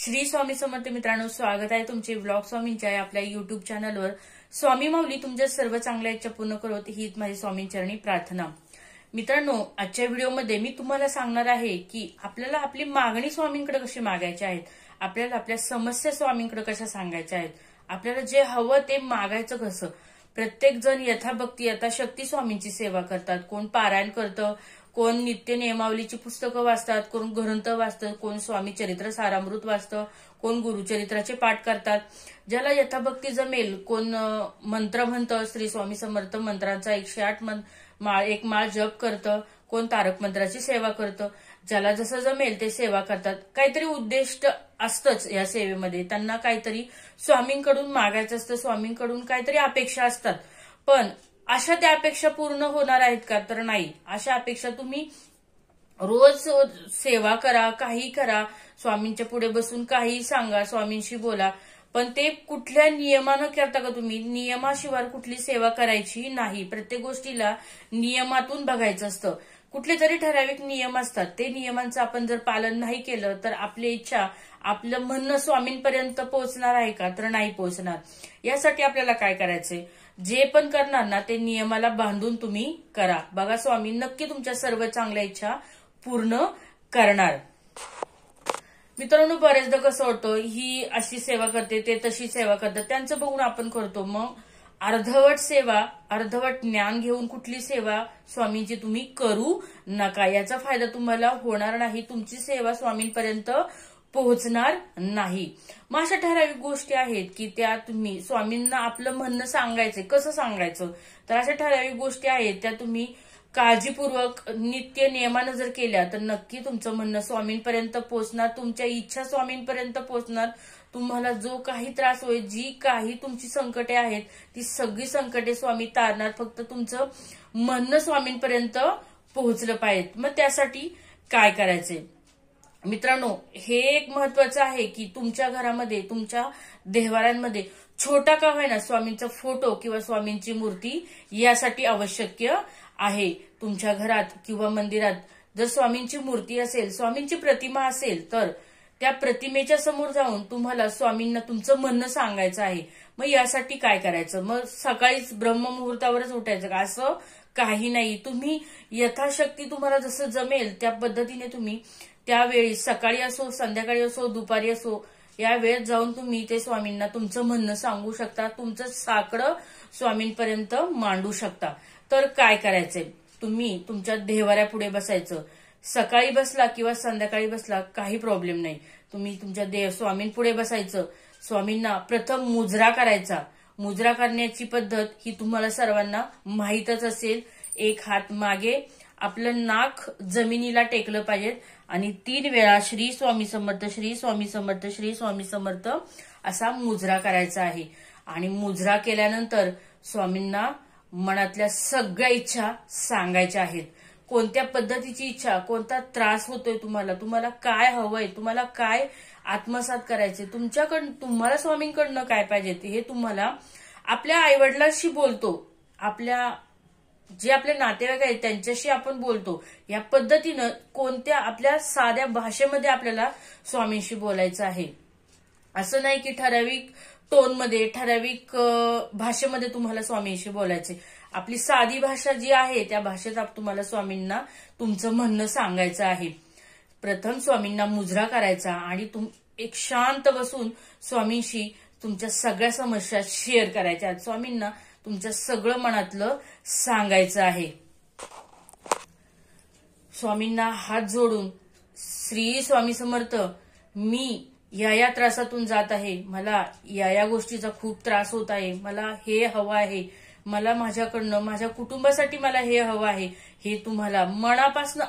श्री स्वामी समर्थ मित्रांनो, स्वागत आहे तुमचे ब्लॉग स्वामींच्या आपल्या युट्यूब चॅनलवर। स्वामी माऊली तुमच्या सर्व चांगल्या इच्छा पूर्ण करोत हीच माझी स्वामींचरणी प्रार्थना। मित्रांनो, आजच्या व्हिडिओमध्ये मी तुम्हाला सांगणार आहे की आपल्याला आपली मागणी स्वामींकडे कशी मागायची आहेत, आपल्याला आपल्या समस्या स्वामींकडे कशा सांगायच्या आहेत, आपल्याला जे हवं ते मागायचं कसं। प्रत्येक जण यथाभक्ती यथाशक्ती स्वामींची सेवा करतात। कोण पारायण करतं, कोण नित्य नियमावलीची पुस्तकं वाचतात, कोण ग्रंथ वाचतं, कोण स्वामी चरित्र सारामृत वाचतं, कोण गुरुचरित्राचे पाठ करतात। ज्याला यथाभक्ती जमेल, कोण मंत्र म्हणतं, श्री स्वामी समर्थ मंत्रांचा 108 एक माळ जप करतं, कोण तारक मंत्राची सेवा करतं। ज्याला जसं जमेल ते सेवा करतात। काहीतरी उद्दिष्ट असतंच या सेवेमध्ये, त्यांना काहीतरी स्वामींकडून मागायचं असतं, स्वामींकडून काहीतरी अपेक्षा असतात। पण अशा त्या अपेक्षा पूर्ण होणार आहेत का? तर नाही। अशा अपेक्षा तुम्ही रोज सेवा करा, काही करा, स्वामींच्या पुढे बसून काही सांगा, स्वामींशी बोला, पण ते कुठल्या नियमानं करता का तुम्ही? नियमाशिवाय कुठली सेवा करायची नाही। प्रत्येक गोष्टीला नियमातून बघायचं असतं। कुठले तरी ठराविक नियम असतात, ते नियमांचं आपण जर पालन नाही केलं तर आपली इच्छा, आपलं म्हणणं स्वामींपर्यंत पोहोचणार आहे का? तर नाही पोहोचणार। यासाठी आपल्याला काय करायचंय, जे पण करणार ना ते नियमाला बांधून तुम्ही करा। बघा, स्वामी नक्की तुमच्या सर्व चांगल्या इच्छा पूर्ण करणार। मित्रांनो, बरेचदा कसं होतं, ही अशी सेवा करते, ते तशी सेवा करतात, त्यांचं बघून आपण करतो। मग अर्धवट सेवा, अर्धवट ज्ञान घेऊन कुठली सेवा स्वामींची तुम्ही करू नका। याचा फायदा तुम्हाला होणार नाही, तुमची सेवा स्वामींपर्यंत पोहोचणार नाही। मग अशा ठराविक गोष्टी आहेत की त्या तुम्ही स्वामींना आपलं म्हणणं सांगायचं। कसं सांगायचं? तर अशा ठराविक गोष्टी आहेत त्या तुम्ही काळजीपूर्वक नित्य नियमानं जर केल्या तर नक्की तुमचं म्हणणं स्वामींपर्यंत पोहोचणार, तुमच्या इच्छा स्वामींपर्यंत पोहोचणार। तुम्हाला जो काही त्रास होईल, जी काही तुमची संकटे आहेत, ती सगळी संकटे स्वामी तारणार। फक्त तुमचं म्हणणं स्वामींपर्यंत पोहोचलं पाहिजे। मग त्यासाठी काय करायचंय मित्रांनो, हे एक महत्वाचं आहे की तुमच्या घरामध्ये, तुमच्या देवाऱ्यांमध्ये छोटा का होईना स्वामींचा फोटो किंवा स्वामींची मूर्ती यासाठी आवश्यक आहे। तुमच्या घरात किंवा मंदिरात जर स्वामींची मूर्ती असेल, स्वामींची प्रतिमा असेल, तर त्या प्रतिमेच्या समोर जाऊन तुम्हाला स्वामींना तुमचं म्हणणं सांगायचं आहे। मग यासाठी काय करायचं? मग सकाळीच ब्रह्ममुहूर्तावरच उठायचं का? असं काही नाही। तुम्ही यथाशक्ती तुम्हाला जसं जमेल त्या पद्धतीने तुम्ही त्यावेळी सकाळी असो, संध्याकाळी असो, दुपारी असो, या वेळेत जाऊन तुम्ही ते स्वामींना तुमचं म्हणणं सांगू शकता, तुमचं साकडं स्वामींपर्यंत मांडू शकता। तर काय करायचंय, तुम्ही तुमच्या देवाऱ्यापुढे बसायचं। सकाळी बसला किंवा संध्याकाळी बसला काही प्रॉब्लेम नाही। तुम्ही तुमच्या स्वामींपुढे बसायचं। स्वामींना प्रथम मुजरा करायचा। मुजरा करण्याची पद्धत ही तुम्हाला सर्वांना माहीतच असेल। एक हात मागे, आपलं नाक जमिनीला टेकलं पाहिजे आणि 3 वेळा श्री स्वामी समर्थ, श्री स्वामी समर्थ, श्री स्वामी समर्थ असा मुजरा करायचा आहे। आणि मुजरा केल्यानंतर स्वामींना मनातल्या सगळ्या इच्छा सांगायच्या आहेत। कोणत्या पद्धतीची इच्छा, कोणता त्रास होतोय तुम्हाला, तुम्हाला काय हवंय, तुम्हाला काय आत्मसात करायचे, तुम्हाला स्वामींकडनं काय पाहिजे, हे तुम्हाला आपल्या आईवडिलांशी बोलतो, जे आपले नातेवाईक आहेत त्यांच्याशी आपण बोलतो, या पद्धतीनं कोणत्या आपल्या साध्या भाषेमध्ये आपल्याला स्वामींशी बोलायचं आहे। असं नाही की ठराविक टोनमध्ये, ठराविक भाषेमध्ये तुम्हाला स्वामींशी बोलायचे। आपली साधी भाषा जी आहे त्या भाषेत तुम्हाला स्वामींना तुमचं म्हणणं सांगायचं आहे। प्रथम स्वामींना मुजरा करायचा आणि एक शांत बसून स्वामींशी तुमच्या सगळ्या समस्या शेअर करायच्या। स्वामींना तुमच्या सगळं मनातलं सांगायचं आहे। स्वामींना हात जोडून, श्री स्वामी समर्थ, मी या त्रासातून जात आहे, मला या गोष्टीचा खूप त्रास होत आहे, मला हे हवं आहे, मला माझ्याकडनं, माझ्या कुटुंबासाठी मला हे हवं आहे, हे तुम्हाला मनापासून,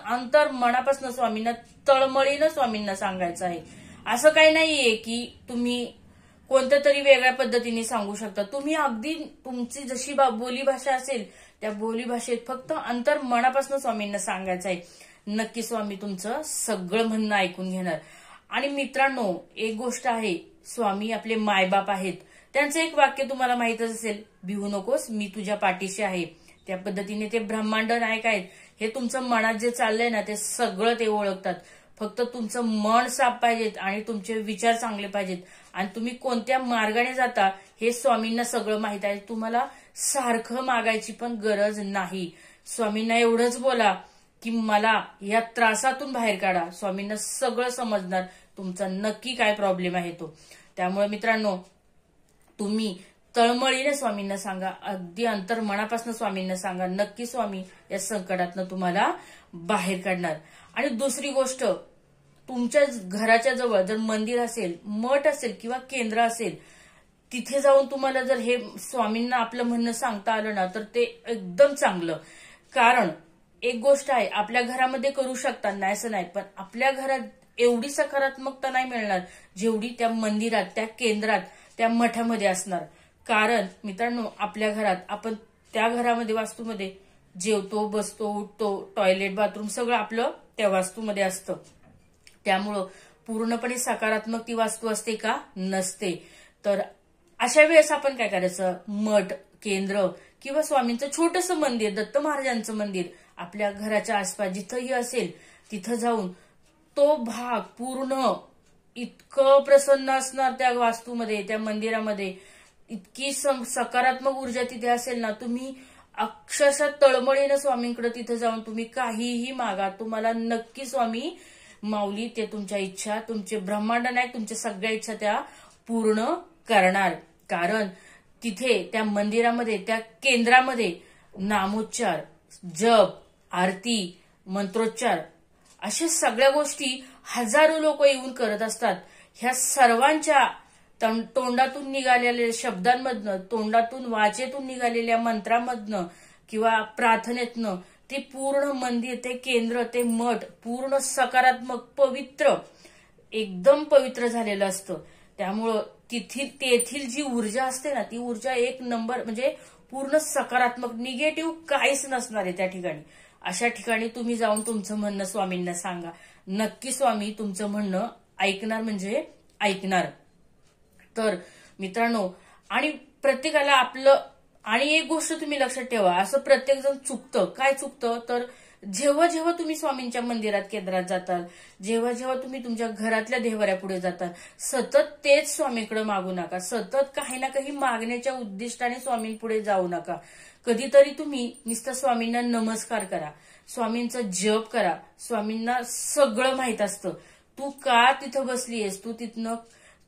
मनापासून स्वामींना तळमळीनं स्वामींना सांगायचं आहे। असं काही नाहीये की तुम्ही कोणत्या तरी वेगळ्या पद्धतीने सांगू शकता। तुम्ही अगदी तुमची जशी बोलीभाषा असेल त्या बोलीभाषेत फक्त मनापासून स्वामींना सांगायचं आहे। नक्की स्वामी तुमचं सगळं म्हणणं ऐकून घेणार। आणि मित्रांनो, एक गोष्ट आहे, स्वामी आपले मायबाप आहेत। त्यांचं एक वाक्य तुम्हाला माहीतच असेल, भिवू नकोस, मी तुझ्या पाठीशी आहे। त्या पद्धतीने ते ब्रह्मांड नायक आहेत। हे तुमचं मनात जे चाललंय ना ते सगळं ते ओळखतात। फक्त तुमचं मन साफ पाहिजेत आणि तुमचे विचार चांगले पाहिजेत आणि तुम्ही कोणत्या मार्गाने जाता हे स्वामींना सगळं माहित आहे. तुम्हाला सारखं मागायची पण गरज नाही. स्वामींना एवढंच बोला की मला या त्रासातून बाहेर काढा. स्वामींना सगळं समजणार तुमचा नक्की काय प्रॉब्लेम आहे तो. त्यामुळे मित्रांनो, तुम्ही तळमळीने स्वामींना सांगा, अगदी अंतर्मनापासून स्वामींना सांगा. नक्की स्वामी या संकटातनं तुम्हाला बाहेर काढणार. आणि दुसरी गोष्ट, तुमच्या घराच्या जवळ जर मंदिर असेल, मठ असेल किंवा केंद्र असेल, तिथे जाऊन तुम्हाला जर हे स्वामींना आपलं म्हणणं सांगता आलं ना तर ते एकदम चांगलं. कारण एक गोष्ट आहे, आपल्या घरामध्ये करू शकता, नाही असं नाही, पण आपल्या घरात एवढी सकारात्मकता नाही मिळणार जेवढी त्या मंदिरात, त्या केंद्रात, त्या मठामध्ये असणार. कारण मित्रांनो, आपल्या घरात आपण त्या घरामध्ये, वास्तूमध्ये जेवतो, बसतो, उठतो, टॉयलेट, बाथरूम सगळं आपलं त्या वास्तूमध्ये असतं. त्यामुळं पूर्णपणे सकारात्मक ती वास्तू असते का? नसते. तर अशा वेळेस आपण काय करायचं, मठ, केंद्र किंवा स्वामींचं छोटंसं मंदिर, दत्त महाराजांचं मंदिर आपल्या घराच्या आसपास जिथंही असेल तिथं जाऊन तो भाग पूर्ण इतकं प्रसन्न असणार त्या वास्तूमध्ये, त्या मंदिरामध्ये, इतकी सकारात्मक ऊर्जा तिथे असेल ना, तुम्ही अक्षरशः तळमळीनं स्वामींकडे तिथे जाऊन तुम्ही काहीही मागा, तुम्हाला नक्की स्वामी माऊली ते तुमच्या इच्छा, तुमचे ब्रह्मांड नाही, तुमच्या सगळ्या इच्छा त्या पूर्ण करणार. कारण तिथे त्या मंदिरामध्ये, त्या केंद्रामध्ये नामोच्चार, जप, आरती, मंत्रोच्चार अशा सगळ्या गोष्टी हजारो लोक येऊन करत असतात. ह्या सर्वांच्या तोंडातून निघालेल्या शब्दांमधनं, तोंडातून वाचेतून निघालेल्या मंत्रामधनं किंवा प्रार्थनेतनं ते पूर्ण मंदिर, ते केंद्र, ते मठ पूर्ण सकारात्मक, पवित्र, एकदम पवित्र झालेलं असतं. त्यामुळं तेथील जी ऊर्जा असते ना, ती ऊर्जा एक नंबर, म्हणजे पूर्ण सकारात्मक, निगेटिव्ह काहीच नसणार आहे त्या ठिकाणी. अशा ठिकाणी तुम्ही जाऊन तुमचं म्हणणं स्वामींना सांगा. नक्की स्वामी तुमचं म्हणणं ऐकणार, म्हणजे ऐकणार. तर मित्रांनो, आणि प्रत्येकाला आपलं, आणि एक गोष्ट तुम्ही लक्षात ठेवा, असं प्रत्येक जण चुकतं. काय चुकतं तर जेव्हा जेव्हा तुम्ही स्वामींच्या मंदिरात, केंद्रात जाताल, जेव्हा जेव्हा तुम्ही तुमच्या घरातल्या देवाऱ्यापुढे जाताल, सतत तेच स्वामींकडे मागू नका. सतत काही ना काही मागण्याच्या उद्दिष्टाने स्वामींपुढे जाऊ नका. कधीतरी तुम्ही नुसतं स्वामींना नमस्कार करा, स्वामींचा जप करा. स्वामींना सगळं माहित असतं. तू का तिथं बसलीयस, तू तिथनं,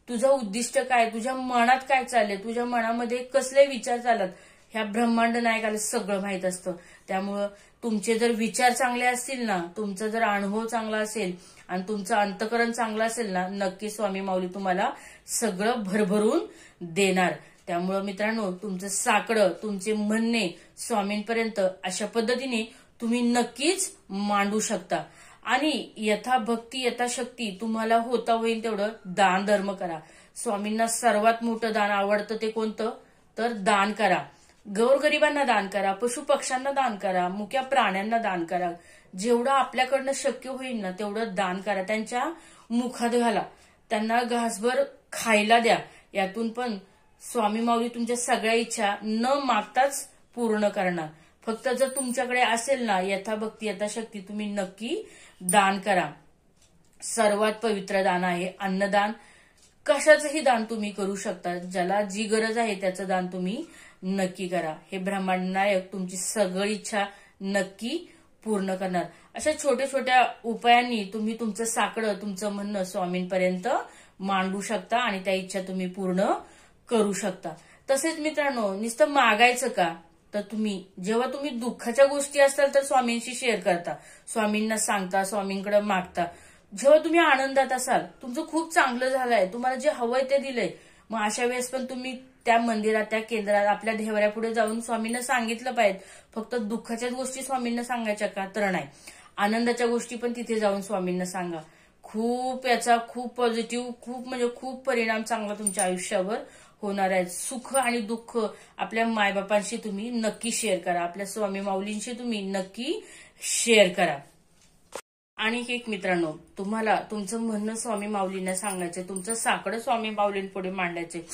तुझं उद्दिष्ट काय, तुझ्या मनात काय चाललंय, तुझ्या मनामध्ये कसले विचार चालत, ह्या ब्रह्मांड नायकाला सगळं माहित असतं. त्यामुळं तुमचे जर विचार चांगले असतील ना, तुमचा जर अनुभव चांगला असेल आणि तुमचं अंतकरण चांगलं असेल ना, नक्की स्वामी माऊली तुम्हाला सगळं भरभरून देणार. त्यामुळं मित्रांनो, तुमचं साकडं, तुमचे म्हणणे स्वामींपर्यंत अशा पद्धतीने तुम्ही नक्कीच मांडू शकता. आणि यथाभक्ती यथाशक्ती तुम्हाला होता होईल तेवढं दान धर्म करा. स्वामींना सर्वात मोठं दान आवडतं ते कोणतं तर दान करा. गोरगरिबांना दान करा, पशु पक्ष्यांना दान करा, मुक्या प्राण्यांना दान करा. जेवढं आपल्याकडनं शक्य होईल ना तेवढं दान करा. त्यांच्या मुखात घाला, त्यांना घासभर खायला द्या. यातून पण स्वामी माऊली तुमच्या सगळ्या इच्छा न मागताच पूर्ण करणार. फक्त जर तुमच्याकडे असेल ना यथाभक्ती यथाशक्ती, तुम्ही नक्की दान करा. सर्वात पवित्र दान आहे अन्नदान. कशाचंही दान तुम्ही करू शकता. ज्याला जी गरज आहे त्याचं दान तुम्ही नक्की करा. हे ब्रह्मांड नायक तुमची सगळी इच्छा नक्की पूर्ण करणार. अशा छोट्या छोट्या उपायांनी तुम्ही तुमचं साकडं, तुमचं म्हणणं स्वामींपर्यंत मांडू शकता आणि त्या इच्छा तुम्ही पूर्ण करू शकता. तसेच मित्रांनो, नुसतं मागायचं का तर जेव्हा तुम्ही दुःखाच्या गोष्टी असताल तर स्वामींशी शेअर करता, स्वामींना सांगता, स्वामींकडे मागता. जेव्हा तुम्ही आनंदात असाल, तुमचं खूप चांगलं झालंय, तुम्हाला जे हवंय ते दिलंय, मग अशा वेळेस पण तुम्ही त्या मंदिरात, त्या केंद्रात, आपल्या देवाऱ्यापुढे जाऊन स्वामींना सांगितलं पाहिजे. फक्त दुःखाच्याच गोष्टी स्वामींना सांगायच्या का तर नाही, आनंदाच्या गोष्टी पण तिथे जाऊन स्वामींना सांगा. याचा खूप पॉझिटिव्ह, खूप परिणाम चांगला तुमच्या आयुष्यावर होणार आहे. सुख आणि दुःख आपल्या मायबापांशी तुम्ही नक्की शेअर करा, आपल्या स्वामी माऊलींशी तुम्ही नक्की शेअर करा. आणि एक मित्रांनो, तुम्हाला तुमचं म्हणणं स्वामी माऊलींना सांगायचं, तुमचं साकडं स्वामी माऊलींपुढे मांडायचे,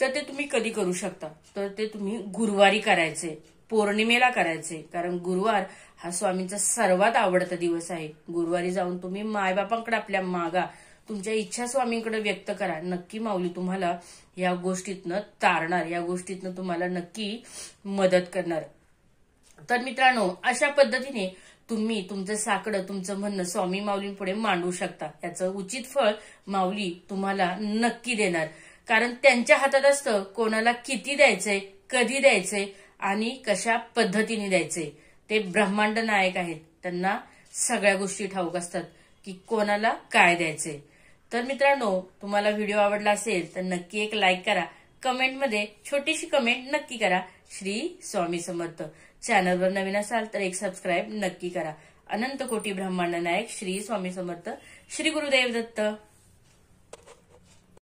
तर ते तुम्ही कधी करू शकता तर ते तुम्ही गुरुवारी करायचे. पौर्णिमेला करायचे, कारण गुरुवार हा स्वामींचा सर्वात आवडता दिवस आहे. गुरुवारी जाऊन तुम्ही मायबापांकडे आपल्या मागा, तुमच्या इच्छा स्वामींकडे व्यक्त करा. नक्की माऊली तुम्हाला या गोष्टीतनं तारणार, या गोष्टीतनं तुम्हाला नक्की मदत करणार. तर मित्रांनो, अशा पद्धतीने तुम्ही तुमचं साकडं, तुमचं म्हणणं स्वामी माऊलींपुढे मांडू शकता. याचं उचित फळ माऊली तुम्हाला नक्की देणार, कारण त्यांच्या हातात असतं कोणाला किती द्यायचंय, कधी द्यायचंय आणि कशा पद्धतीने द्यायचंय. ते ब्रह्मांड नायक आहेत, त्यांना सगळ्या गोष्टी ठाऊक असतात की कोणाला काय द्यायचंय. तर मित्रांनो, तुम्हाला व्हिडिओ आवडला असेल तर नक्की एक लाईक करा, कमेंटमध्ये छोटीशी कमेंट नक्की करा. श्री स्वामी समर्थ. चॅनलवर नवीन असाल तर एक सबस्क्राईब नक्की करा. अनंत कोटी ब्रह्मांड नायक श्री स्वामी समर्थ. श्री गुरुदेव दत्त.